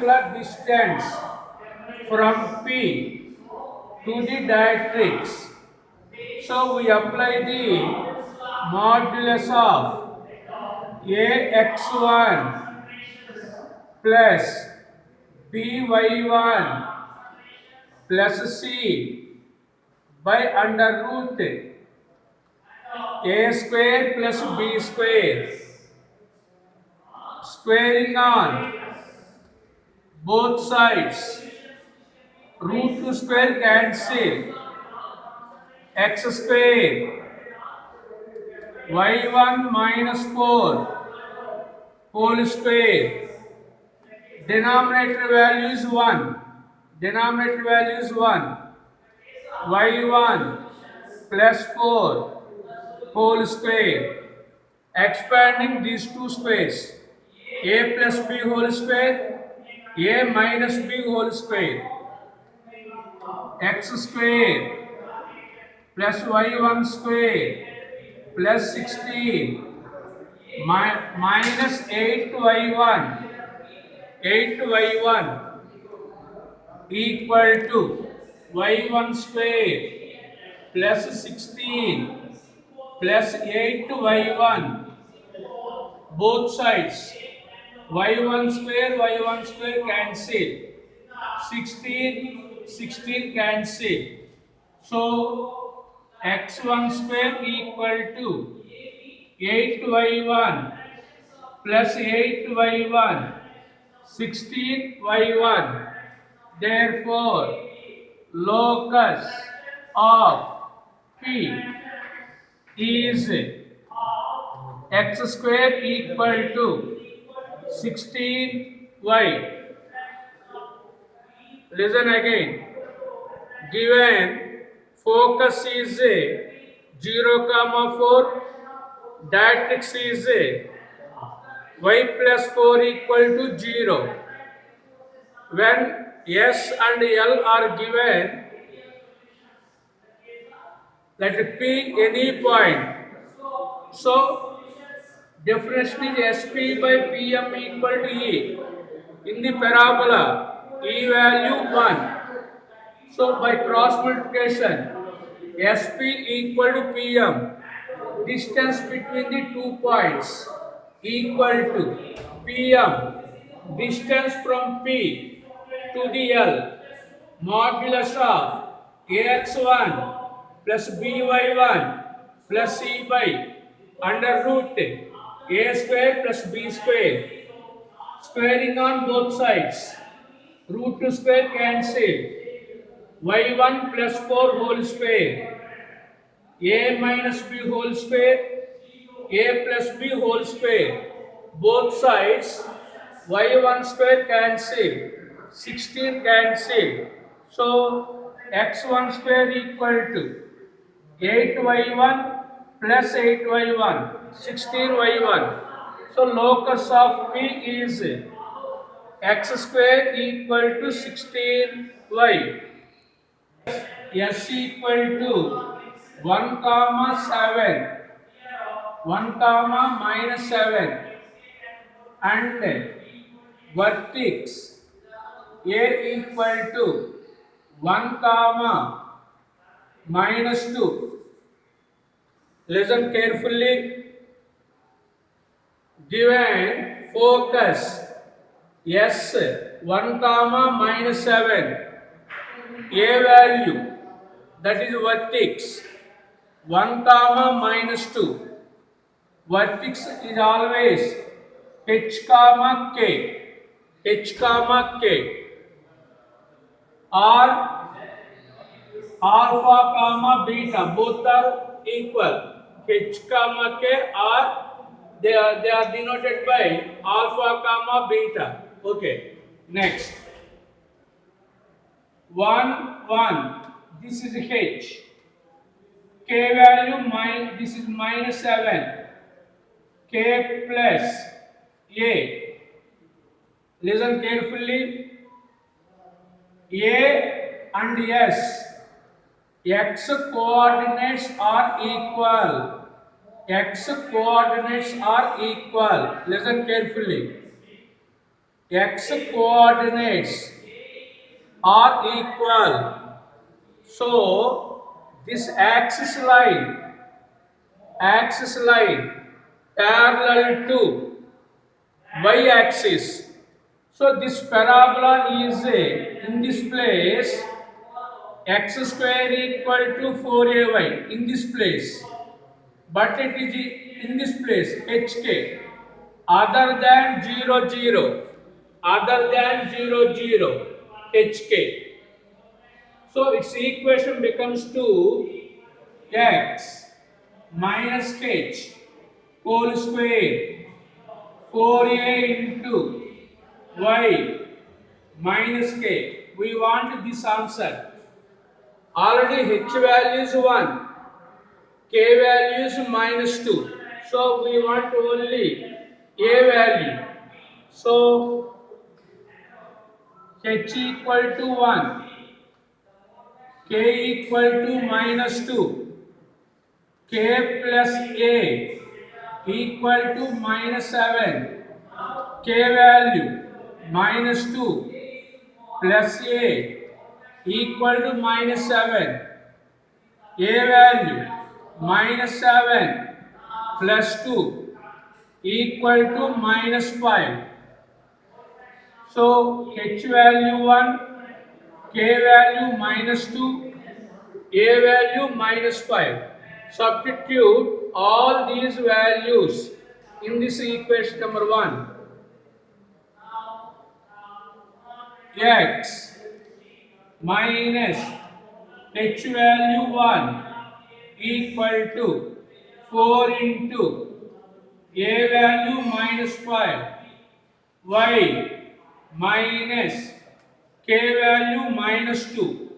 particular distance from P to the directrix. So we apply the modulus of AX1 plus BY1 plus C by under root A square plus B square, squaring on both sides, root 2 square cancel, x square y1 minus 4 whole square, denominator value is 1, denominator value is 1, y1 plus 4 whole square, expanding these two squares, a plus b whole square, a minus b whole square, x square plus y1 square plus 16 minus 8y1 equal to y1 square plus 16 plus 8y1 both sides, y1 square cancel, 16 cancel, so x1 square equal to 8y1 plus 8y1 16y1, therefore locus of P is x square equal to 16y. Listen again. Given focus is 0, 4, directrix is y plus 4 equal to 0. When S and L are given, let P any point. So definition is SP by PM equal to E. In the parabola, E value 1. So by cross multiplication, SP equal to PM, distance between the 2 points equal to PM, distance from P to the L, modulus of AX1 plus BY1 plus C by under root A square plus B square, squaring on both sides, root 2 square cancel, y1 plus 4 whole square, a minus b whole square, a plus b whole square, both sides, y1 square cancel, 16 cancel, so x1 square equal to 8y1 plus 8y1, 16y1. So locus of P is x square equal to 16y. S equal to 1 comma 7, 1 comma minus 7, and vertex A equal to 1 comma minus 2. Listen carefully. Given focus S 1 comma minus 7, A value, that is vertex 1 comma minus 2. Vertex is always h comma k, h comma k, or alpha comma beta, both are equal. H comma k, or they are denoted by alpha comma beta. Okay, next 1 this is h, k value this is minus 7, k plus a. Listen carefully. A and S, x coordinates are equal. X coordinates are equal. Listen carefully. x coordinates are equal. So this axis line parallel to y axis. So this parabola is in this place x square equal to 4ay in this place, but it is in this place hk other than 0 0, other than 0 0 hk. So its equation becomes 2x minus h whole square 4a into y minus k. We want this answer. Already h value is 1, k value is minus 2. So we want only a value. So h equal to 1, k equal to minus 2, k plus a equal to minus 7, k value minus 2 plus a equal to minus 7, a value minus 7 plus 2 equal to minus 5. So h value 1, k value minus 2, a value minus 5. Substitute all these values in this equation number 1. X minus h value 1 equal to 4 into a value minus 5, y minus k value minus 2,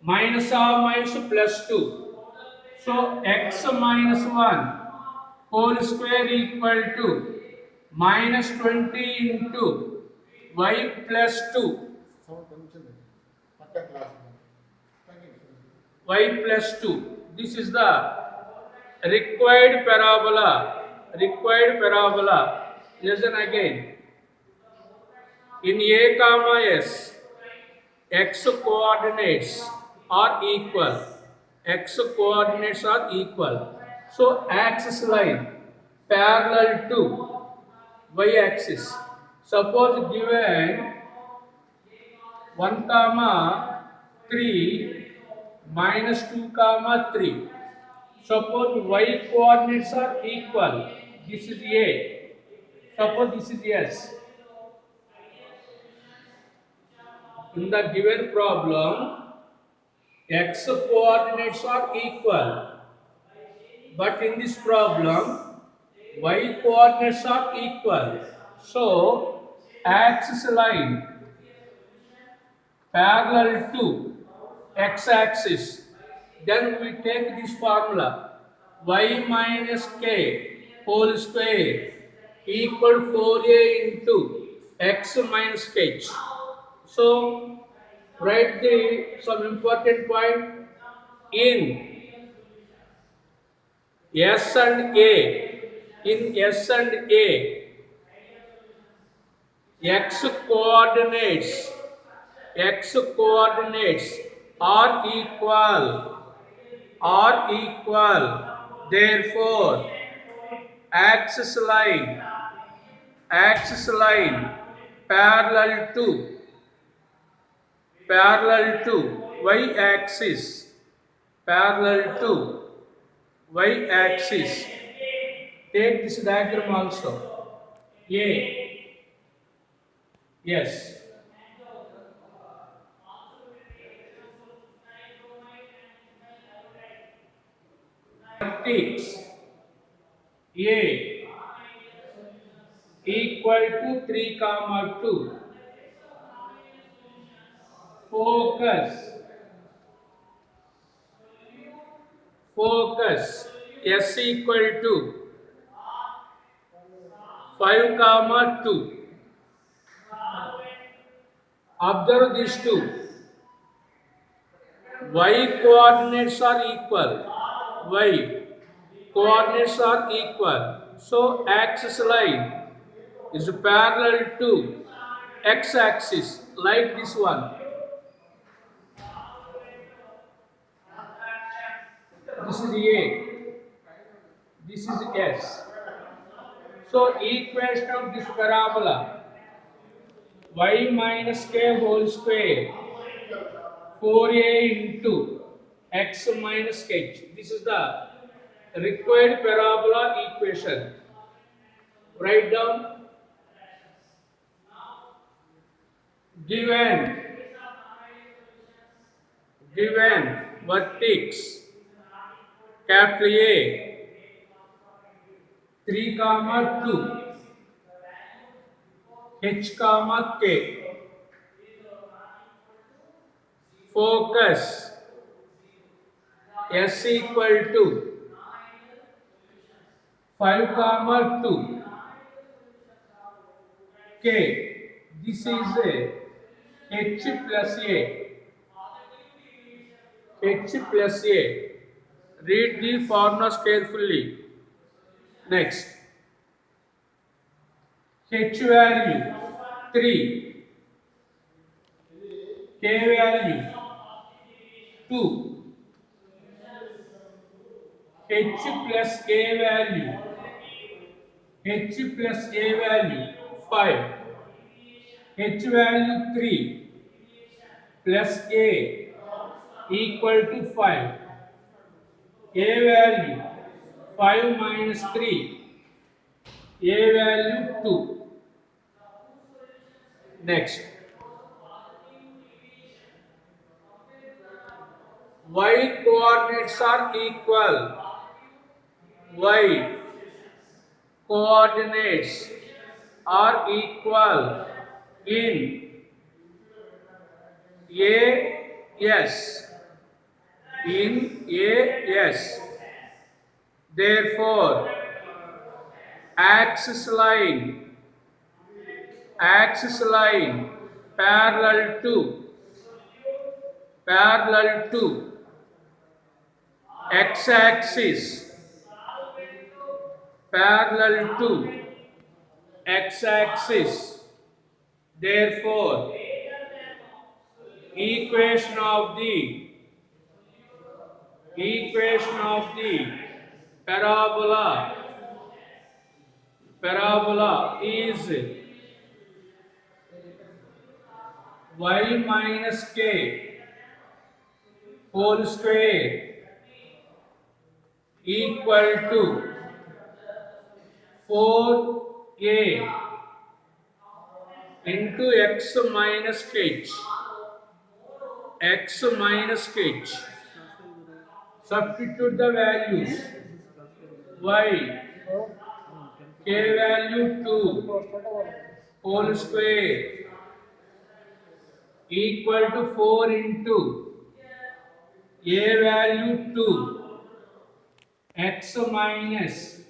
minus or minus plus 2. So x minus 1 whole square equal to minus 20 into y plus 2, y plus 2. This is the required parabola. Required parabola. Listen again. In a comma s, x coordinates are equal. X coordinates are equal. So axis line parallel to y axis. Suppose given 1 comma 3 minus 2 comma 3. Suppose y coordinates are equal. This is a. Suppose this is s. In the given problem, x coordinates are equal. But in this problem, y coordinates are equal. So, axis line parallel to x-axis. Then we take this formula y minus k whole square equal 4a into x minus h. So write some important point in S and A. In S and A, x coordinates are equal. Therefore, axis line parallel to y axis, take this diagram also. A, yes, vertex A equal to 3 comma 2. Focus S equal to 5 comma 2. Observe these two. Y coordinates are equal. So axis line is parallel to x-axis like this one. This is A, this is S. So equation of this parabola y minus k whole square 4a into x minus h. This is the required parabola equation. Write down. Given vertex capital A 3, 2 h, k. Focus S equal to 5, 2 k. This is a h plus a. H plus a. Read the formulas carefully. Next, h value 3, k value 2, h plus a value 5, h value 3 plus a equal to 5, a value 5 minus 3, a value 2. Next, y coordinates are equal. Y coordinates are equal in AS. In AS. Therefore, axis line parallel to x-axis, therefore equation of the parabola is y minus k whole square equal to 4a into x minus h. Substitute the values. Y k value 2 whole square equal to 4 into a value 2 x minus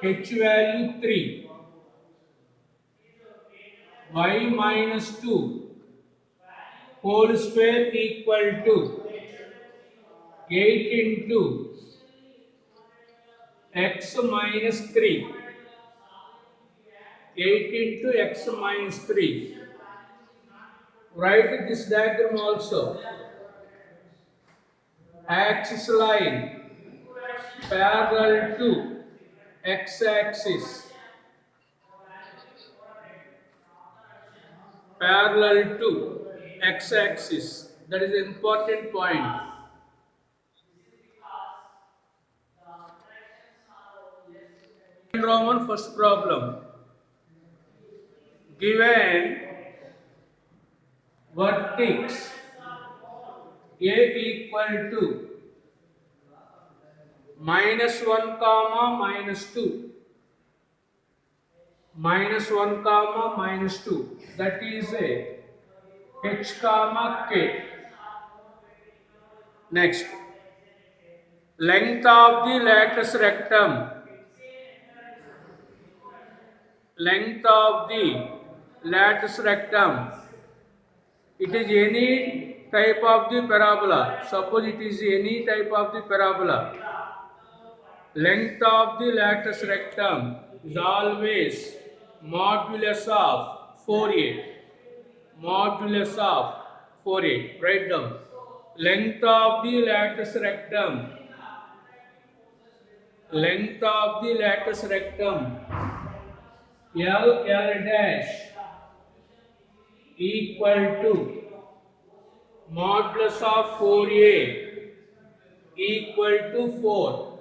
h value 3 y minus 2 whole square equal to 8 into x minus 3. 8 into x minus 3. Write this diagram also. Axis line parallel to x-axis. That is an important point. Roman first problem. Given vertex A equal to -1, -2. -1, -2. That is a h, k. Next, length of the lattice rectum. It is any type of the parabola. Suppose it is any type of the parabola. Length of the lattice rectum is always modulus of 4a, modulus of 4a. Write down. Length of the latus rectum. Length of the latus rectum. L dash equal to modulus of 4a equal to 4.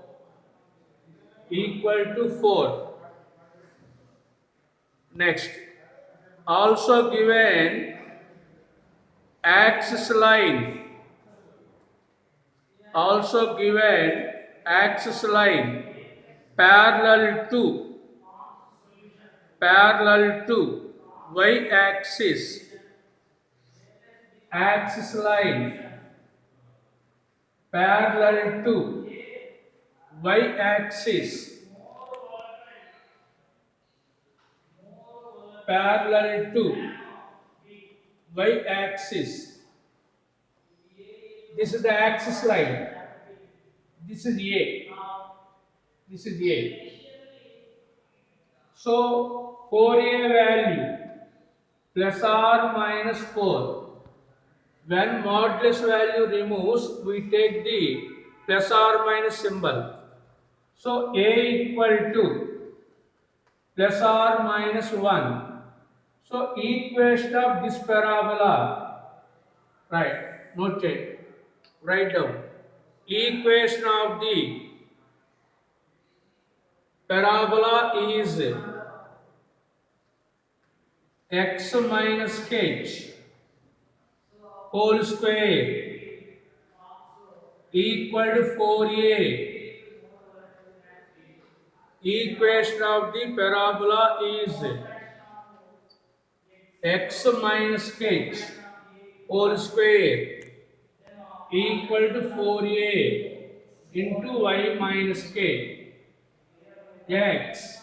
Equal to 4. Next, also given axis line. Also given axis line parallel to y axis. Axis line parallel to y axis. Parallel to y axis. This is the axis line. This is A. This is A. So 4a value plus or minus 4. When modulus value removes, we take the plus or minus symbol. So a equal to plus or minus 1. So equation of this parabola, right? Note it. Write down. Equation of the parabola is x minus h whole square equal to 4a. Equation of the parabola is x minus h whole square equal to 4a into y minus k. X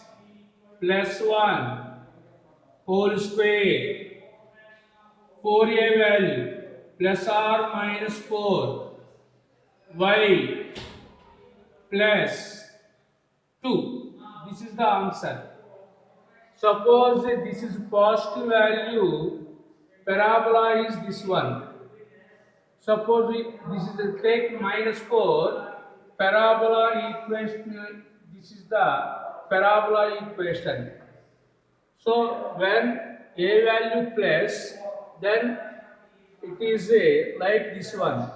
plus 1 whole square. 4a value plus or minus 4. Y plus 2. This is the answer. Suppose this is positive value, parabola is this one. Suppose this is take minus 4, parabola equation, this is the parabola equation. So when a value plus, then it is like this one.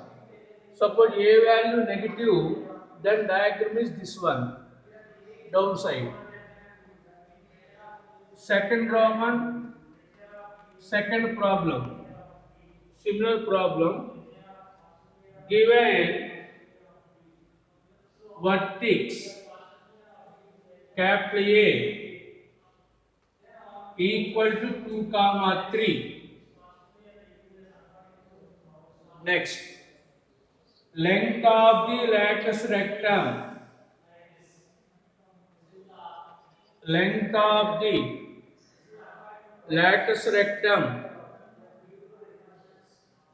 Suppose a value negative, then diagram is this one, downside. Second Roman, second problem, similar problem. Given vertex capital A equal to 2, 3. Next, length of the latus rectum. Length of the latus rectum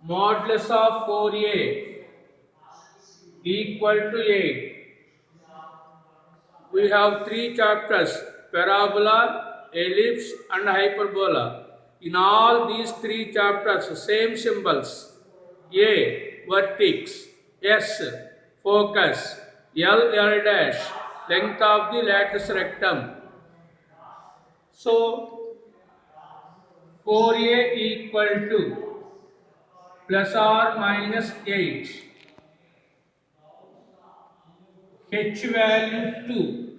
modulus of 4a equal to 8. We have 3 chapters: parabola, ellipse and hyperbola. In all these 3 chapters, same symbols: A vertex, S focus, L dash length of the latus rectum. So 4a equal to plus or minus 8. H value 2,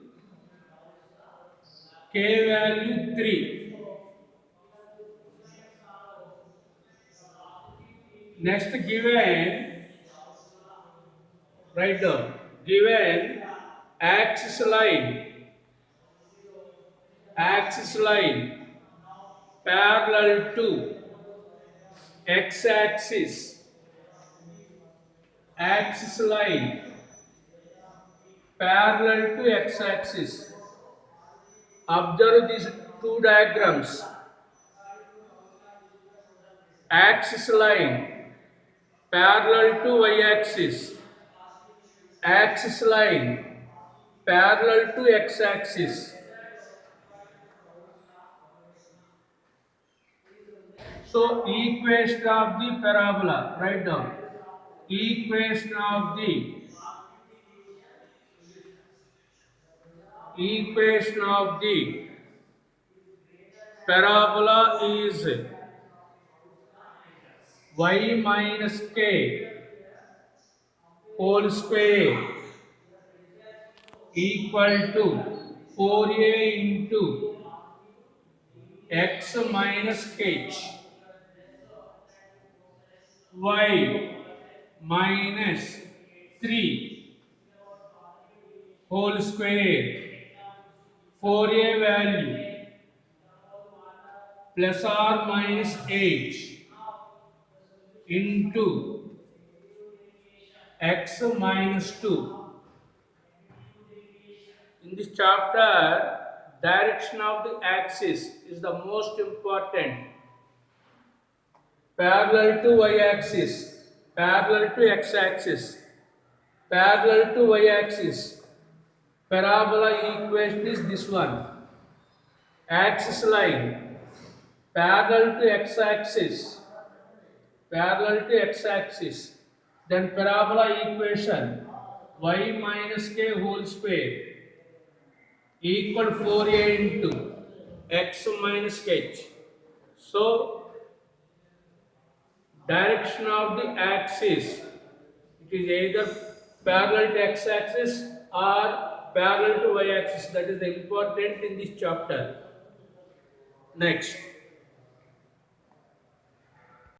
K value 3. Next, given, write down, given axis line parallel to x-axis, axis line parallel to x-axis. Observe these 2 diagrams. Axis line parallel to y-axis. Axis line parallel to x-axis. So equation of the parabola, write down equation of the parabola is y minus k whole square equal to 4a into x minus h y minus 3 whole square 4a value plus or minus h into x minus 2. In this chapter, direction of the axis is the most important. Parallel to y-axis, parallel to x-axis, parallel to y-axis. Parabola equation is this one. Axis line, parallel to x-axis, parallel to x-axis. Then parabola equation y minus k whole square equal 4a into x minus h. So direction of the axis, it is either parallel to x-axis or parallel to y-axis. That is important in this chapter. Next.